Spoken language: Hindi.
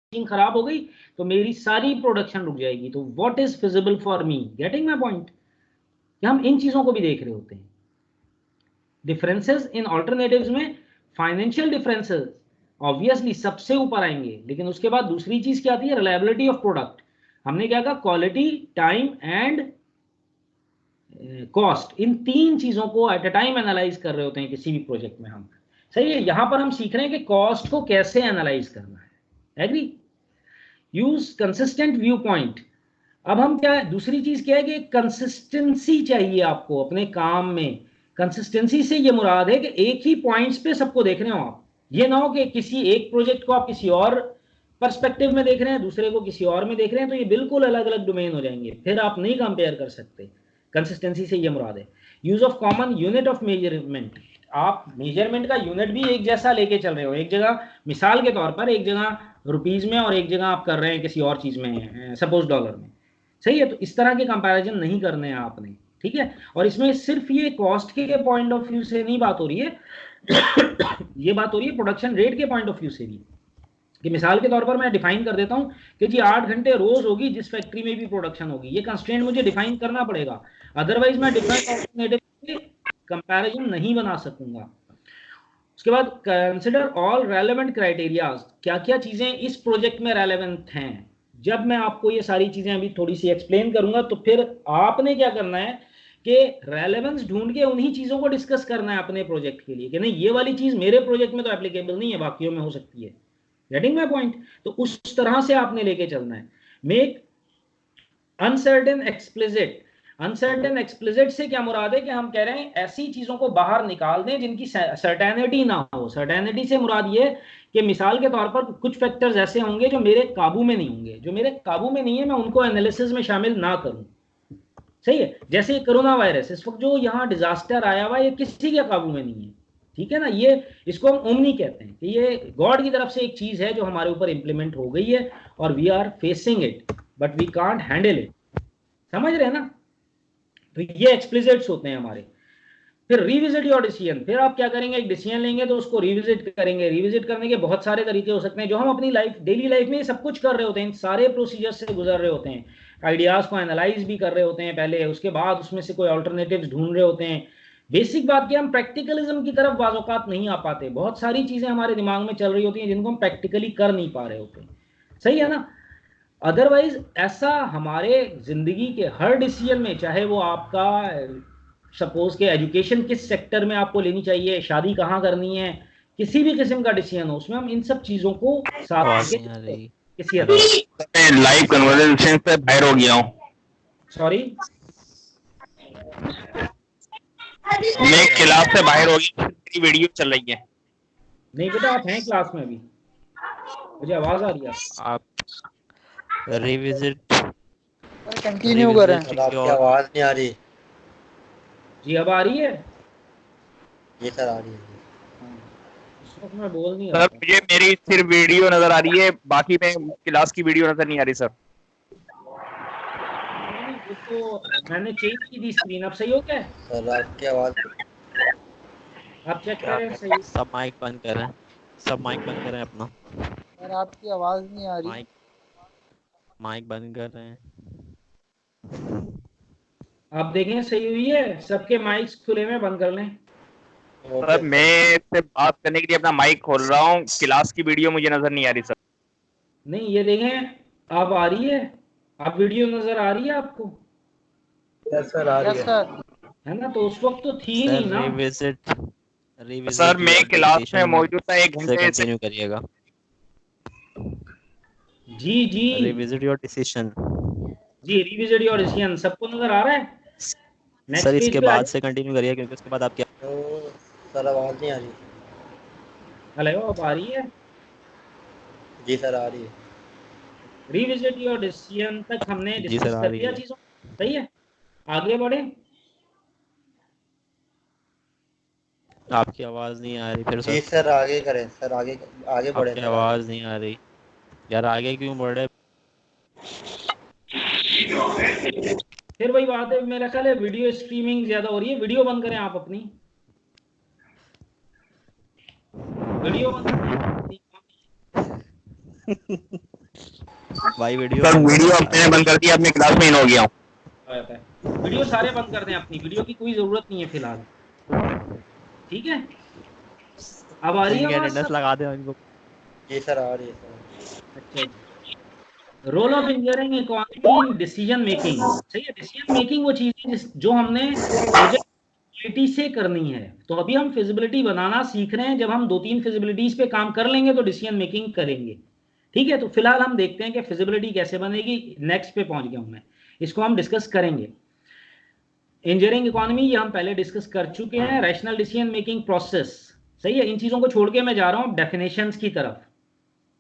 मशीन खराब हो गई तो मेरी सारी प्रोडक्शन रुक जाएगी। तो what is feasible for me, getting my point? हम इन चीजों को भी देख रहे होते हैं। डिफरेंसेस इन ऑल्टरनेटिव्स में फाइनेंशियल डिफरेंसेस ऑब्वियसली सबसे ऊपर आएंगे, लेकिन उसके बाद दूसरी चीज क्या आती है, रिलायबिलिटी ऑफ प्रोडक्ट। हमने क्या कहा, क्वालिटी, टाइम एंड कॉस्ट, इन तीन चीजों को एट अ टाइम एनालाइज कर रहे होते हैं किसी भी प्रोजेक्ट में हम। सही है, यहां पर हम सीख रहे हैं कि कॉस्ट को कैसे एनालाइज करना है। Agree? Use consistent view point. अब हम क्या है, दूसरी चीज क्या है कि कंसिस्टेंसी चाहिए आपको अपने काम में। कंसिस्टेंसी से ये मुराद है कि एक ही पॉइंट्स पे सबको देख रहे हो आप। ये ना हो कि किसी एक प्रोजेक्ट को आप किसी और पर्सपेक्टिव में देख रहे हैं, दूसरे को किसी और में देख रहे हैं, तो ये बिल्कुल अलग अलग डोमेन हो जाएंगे, फिर आप नहीं कंपेयर कर सकते। कंसिस्टेंसी से ये मुराद है। Use of common unit of measurement. आप मेजरमेंट का यूनिट भी एक जैसा लेके चल रहे हो। एक जगह मिसाल के तौर पर एक जगह रुपीज में और एक जगह आप कर रहे हैं किसी और चीज में, सपोज डॉलर में। सही है, तो इस तरह के कंपैरिजन नहीं करने हैं आपने। ठीक है, और इसमें सिर्फ ये कॉस्ट के पॉइंट ऑफ व्यू से नहीं बात हो रही है ये बात हो रही है प्रोडक्शन रेट के पॉइंट ऑफ व्यू से भी। कि मिसाल के तौर पर मैं डिफाइन कर देता हूं कि जी 8 घंटे रोज होगी जिस फैक्ट्री में भी प्रोडक्शन होगी, ये कंस्ट्रेंट मुझे डिफाइन करना पड़ेगा, अदरवाइज मैं डिफरेंट ऑल्टरनेटिव कंपैरिजन नहीं बना सकूंगा। उसके बाद कंसिडर ऑल रेलेवेंट क्राइटेरियाज, क्या क्या चीजें इस प्रोजेक्ट में रेलेवेंट हैं। जब मैं आपको ये सारी चीजें अभी थोड़ी सी एक्सप्लेन करूंगा तो फिर आपने क्या करना है कि रेलेवेंस ढूंढ के उन्हीं चीजों को डिस्कस करना है अपने प्रोजेक्ट के लिए, कि नहीं ये वाली चीज मेरे प्रोजेक्ट में तो एप्लीकेबल नहीं है, बाकियों में हो सकती है। Getting my point? तो उस तरह से आपने लेके चलना है। Make uncertain explicit. Uncertain explicit से क्या मुराद है कि हम कह रहे हैं ऐसी चीजों को बाहर निकाल दें जिनकी सर्टेनिटी ना हो। सर्टेनिटी से मुराद ये कि मिसाल के तौर पर कुछ फैक्टर्स ऐसे होंगे जो मेरे काबू में नहीं होंगे, जो मेरे काबू में नहीं है मैं उनको एनालिसिस में शामिल ना करूं। सही है, जैसे कोरोना वायरस, इस वक्त जो यहाँ डिजास्टर आया हुआ ये किसी के काबू में नहीं है। ठीक है ना, ये इसको हम ओमनी कहते हैं कि ये गॉड की तरफ से एक चीज है जो हमारे ऊपर इंप्लीमेंट हो गई है और we are facing it but we can't handle it. समझ रहे हैं ना? तो ये एक्सप्लिसिट्स होते हैं हमारे। फिर रिविजिट योर डिसीजन। फिर आप क्या करेंगे, एक डिसीजन लेंगे तो उसको रिविजिट करेंगे। रिविजिट करने के बहुत सारे तरीके हो सकते हैं, जो हम अपनी लाइफ, डेली लाइफ में सब कुछ कर रहे होते हैं, सारे प्रोसीजर से गुजर रहे होते हैं, आइडियाज को एनालाइज भी कर रहे होते हैं पहले, उसके बाद उसमें से कोई ऑल्टरनेटिव्स ढूंढ रहे होते हैं। बेसिक बात कि हम प्रैक्टिकलिज्म की तरफ बाज़-औक़ात नहीं आ पाते, बहुत सारी चीजें हमारे दिमाग में चल रही होती हैं जिनको हम प्रैक्टिकली कर नहीं पा रहे होते। सही है ना? अदरवाइज ऐसा हमारे जिंदगी के हर डिसीजन में, चाहे वो आपका सपोज के एजुकेशन किस सेक्टर में आपको लेनी चाहिए, शादी कहाँ करनी है, किसी भी किस्म का डिसीजन हो, उसमें हम इन सब चीजों को साथ आवाज नहीं आ करके रही। किसी हेलो मैं लाइव कन्वर्सेशन से बाहर हो गया हूँ। सॉरी मैं क्लास से बाहर हो गया, मेरी वीडियो चल रही है। नहीं बेटा, आप हैं क्लास में अभी, मुझे आवाज आ रही है। आप रिविजिट कंटिन्यू करें। रिविजिट आपकी योर आवाज नहीं आ रही। जी अब आ रही है? ये सर आ रही है। हाँ, इस वक्त मैं बोल नहीं रहा सर था। मुझे मेरी सिर्फ वीडियो नजर आ रही है, बाकी में क्लास की वीडियो नजर नहीं आ रही सर। नहीं, वो तो मैंने चेंज की थी स्क्रीन, अब सही हो क्या? सर आपकी आवाज आप चेक क्या करें सही। सब माइक बंद करें, सब माइक बंद करें अपना। सर आपकी आवाज नहीं आ रही। माइक माइक बंद कर रहे हैं। आप देखें सही हुई है, सबके माइक्स खुले में बंद कर लें। सर मैं से बात करने के लिए अपना माइक खोल रहा हूँ, क्लास की वीडियो मुझे नजर नहीं आ रही सर। नहीं ये देखें, अब आ रही है, अब वीडियो नजर आ रही है आपको? यस सर आ रही है। है ना, तो उस वक्त तो थी ही सर नहीं ना। रिविजिट सर मैं योर क्लास में डिसीजन मौजूद था 1 से घंटे से। कंटिन्यू करिएगा। जी जी रिविजिट योर डिसीजन। जी, रिविजिट योर डिसीजन सबको नजर आ रहा है? सर नेक्स्ट इसके पेज पे आ बाद जाए। से कंटिन्यू करिए, क्योंकि उसके बाद आप क्या तो सर आवाज नहीं आ रही। हेलो, अब आ रही है? जी सर आ रही है। रिविजिट योर डिसीजन तक हमने जी सर डिस्कस आ कर रही लिया है। चीजों। सही है, आगे बढ़े। आपकी आवाज नहीं आ रही फिर जी सर। सर आगे करें सर, आगे आगे बढ़े आपकी सर आगे। आवाज नहीं आ रही यार, आगे क्यों बढ़ रहे? फिर वही बात है, मेरा ख्याल है वीडियो स्ट्रीमिंग ज्यादा हो रही है। वीडियो बंद करें आप अपनी, वीडियो बंद करें। भाई वीडियो सर वीडियो अब मैंने बंद कर दिया, अपनी क्लास में इन हो गया हूँ। वीडियो सारे बंद कर दें, अपनी वीडियो की कोई जरूरत नहीं है फिलहाल, ठीक है। अब आ रही है आवाज अटेंडेंस सब? लगा दे इनको। जी सर आ रही है सर। अच्छा, role of engineering economy in decision making, सही है। डिसीजन मेकिंग वो चीज है जो हमने प्रोजेक्ट फिजिबिलिटी से करनी है। तो अभी हम फिजिबिलिटी बनाना सीख रहे हैं, जब हम 2-3 फिजिबिलिटीज पे काम कर लेंगे तो डिसीजन मेकिंग करेंगे, ठीक है। तो फिलहाल हम देखते हैं कि फिजिबिलिटी कैसे बनेगी, नेक्स्ट पे पहुंच गया हूं मैं, इसको हम डिस्कस करेंगे। इंजीनियरिंग इकोनॉमी ये हम पहले डिस्कस कर चुके हैं। रैशनल डिसीजन मेकिंग प्रोसेस, सही है। इन चीजों को छोड़ के मैं जा रहा हूं डेफिनेशंस की तरफ।